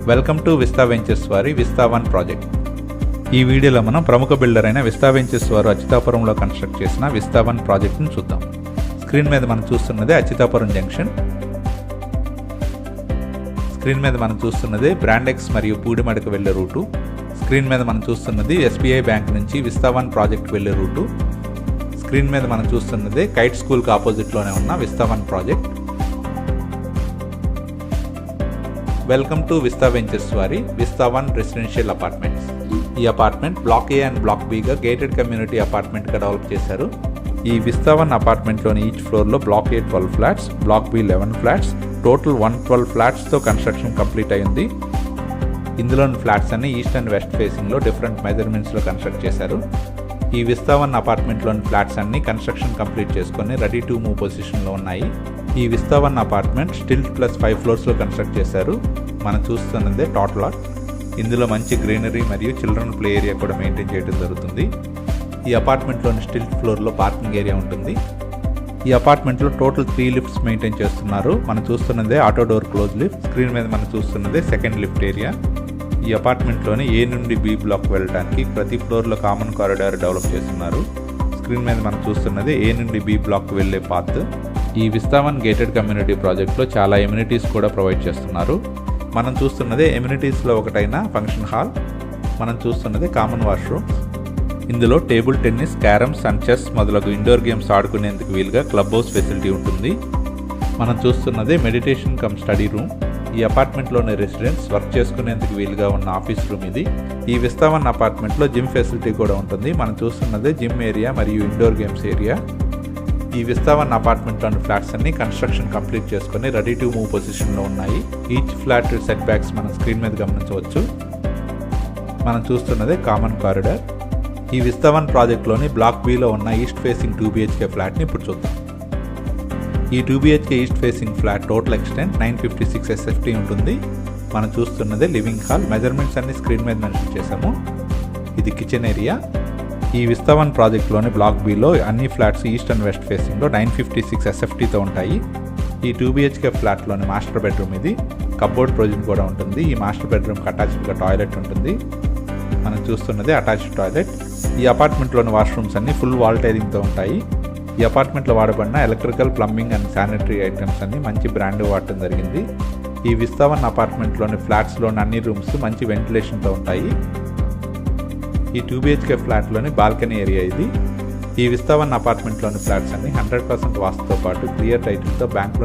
Welcome to Vista Ventures వారి Vista one project. ఈ వీడియోలో మనం ప్రముఖ బిల్డర్ అయిన విస్తా వెంచర్స్ వారు అచ్యుతాపురంలో కన్స్ట్రక్ట్ చేసిన విస్తా వన్ ప్రాజెక్ట్ను చూద్దాం. స్క్రీన్ మీద మనం చూస్తున్నదే అచ్యుతాపురం జంక్షన్. స్క్రీన్ మీద మనం చూస్తున్నదే బ్రాండెక్స్ మరియు పూడిమడకు వెళ్లే రూటు. స్క్రీన్ మీద మనం చూస్తున్నది SBI బ్యాంక్ నుంచి విస్తా వన్ ప్రాజెక్ట్ వెళ్లే రూటు. స్క్రీన్ మీద మనం చూస్తున్నదే కైట్ స్కూల్కి ఆపోజిట్లోనే ఉన్న Vista one project. Welcome to Vista Ventures వారి విస్తా వన్ రెసిడెన్షియల్ అపార్ట్మెంట్స్. ఈ apartment block A and block Bగా గేటెడ్ కమ్యూనిటీ అపార్ట్మెంట్గా డెవలప్ చేశారు. ఈ విస్తా వన్ అపార్ట్మెంట్లోని ఈచ్ ఫ్లోర్లో block A 12 flats, block B 11 flats, total 112 ఫ్లాట్స్తో కన్స్ట్రక్షన్ కంప్లీట్ అయింది. ఇందులోని ఫ్లాట్స్ అన్ని ఈస్ట్ అండ్ వెస్ట్ ఫేసింగ్లో డిఫరెంట్ మెజర్మెంట్స్లో కన్స్ట్రక్ట్ చేశారు. ఈ విస్తా వన్ అపార్ట్మెంట్లోని ఫ్లాట్స్ అన్ని కన్స్ట్రక్షన్ కంప్లీట్ చేసుకొని రెడీ టు మూవ్ పొజిషన్లో ఉన్నాయి. ఈ Vista one apartment stilt plus 5 ఫ్లోర్స్లో కన్స్ట్రక్ట్ చేశారు. మనం చూస్తున్నదే టాట్ లాట్. ఇందులో మంచి గ్రీనరీ మరియు చిల్డ్రన్ ప్లే ఏరియా కూడా మెయింటైన్ చేయడం జరుగుతుంది. ఈ అపార్ట్మెంట్లోని స్టిల్ట్ ఫ్లోర్లో పార్కింగ్ ఏరియా ఉంటుంది. ఈ అపార్ట్మెంట్లో టోటల్ 3 లిఫ్ట్స్ మెయింటైన్ చేస్తున్నారు. మనం చూస్తున్నదే auto door close lift. Screen మీద మనం చూస్తున్నదే సెకండ్ లిఫ్ట్ ఏరియా. ఈ అపార్ట్మెంట్లోని A నుండి B బ్లాక్ వెళ్ళడానికి ప్రతి ఫ్లోర్లో కామన్ కారిడార్ డెవలప్ చేస్తున్నారు. స్క్రీన్ మీద మనం చూస్తున్నది A నుండి B బ్లాక్ వెళ్ళే పాత్. ఈ విస్తా వన్ గేటెడ్ కమ్యూనిటీ ప్రాజెక్ట్లో చాలా ఎమ్యూనిటీస్ కూడా ప్రొవైడ్ చేస్తున్నారు. మనం చూస్తున్నదే ఎమ్యూనిటీస్లో ఒకటైన ఫంక్షన్ హాల్. మనం చూస్తున్నదే కామన్ వాష్రూమ్. ఇందులో table tennis, carroms and chess మొదలగు ఇండోర్ గేమ్స్ ఆడుకునేందుకు వీలుగా క్లబ్ హౌస్ ఫెసిలిటీ ఉంటుంది. మనం చూస్తున్నదే మెడిటేషన్ కమ్ స్టడీ రూమ్. ఈ అపార్ట్మెంట్లోని రెసిడెంట్స్ వర్క్ చేసుకునేందుకు వీలుగా ఉన్న ఆఫీస్ రూమ్ ఇది. ఈ విస్తా వన్ అపార్ట్మెంట్లో జిమ్ ఫెసిలిటీ కూడా ఉంటుంది. మనం చూస్తున్నదే జిమ్ ఏరియా మరియు ఇండోర్ గేమ్స్ ఏరియా. ఈ విస్తా వన్ అపార్ట్మెంట్లోని ఫ్లాట్స్ అన్ని కన్స్ట్రక్షన్ కంప్లీట్ చేసుకుని రెడీ టు మూవ్ పొజిషన్లో ఉన్నాయి. ఈచ్ ఫ్లాట్ సెట్ బ్యాక్స్ మనం స్క్రీన్ మీద గమనించవచ్చు. మనం చూస్తున్నదే కామన్ కారిడార్. ఈ విస్తా వన్ ప్రాజెక్ట్లోని బ్లాక్ Bలో ఉన్న ఈస్ట్ ఫేసింగ్ 2 BHK ఫ్లాట్ని ఇప్పుడు చూద్దాం. ఈ 2 BHK east facing flat total extent 956 SFT ఉంటుంది. మనం చూస్తున్నదే లివింగ్ హాల్. మెజర్మెంట్స్ అన్ని స్క్రీన్ మీద మెన్షన్ చేసాము. ఇది కిచెన్ ఏరియా. ఈ విస్తా వన్ ప్రాజెక్ట్లోని బ్లాక్ Bలో అన్ని ఫ్లాట్స్ ఈస్ట్ అండ్ వెస్ట్ ఫేసింగ్లో 956 SFTతో ఉంటాయి. ఈ 2 BHK ఫ్లాట్లోని మాస్టర్ బెడ్రూమ్ ఇది. కప్బోర్డ్ ప్రొవిజన్ కూడా ఉంటుంది. ఈ మాస్టర్ బెడ్రూమ్కి అటాచ్డ్గా టాయిలెట్ ఉంటుంది. మనం చూస్తున్నది అటాచ్డ్ టాయిలెట్. ఈ అపార్ట్మెంట్లోని వాష్రూమ్స్ అన్ని ఫుల్ వాల్ టైలింగ్తో ఉంటాయి. ఈ అపార్ట్మెంట్లో వాడబడిన electrical, plumbing and sanitary items అన్ని మంచి బ్రాండ్ వాడటం జరిగింది. ఈ విస్తా వన్ అపార్ట్మెంట్లోని ఫ్లాట్స్లోని అన్ని రూమ్స్ మంచి వెంటిలేషన్తో ఉంటాయి. ఈ 2 BHK ఫ్లాట్లోని బాల్కనీ ఏరియా ఇది. ఈ విస్తా వన్ అపార్ట్మెంట్లోని ఫ్లాట్స్ అన్ని 100% వాస్తుతో పాటు క్లియర్ టైటిల్తో బ్యాంక్ లోన్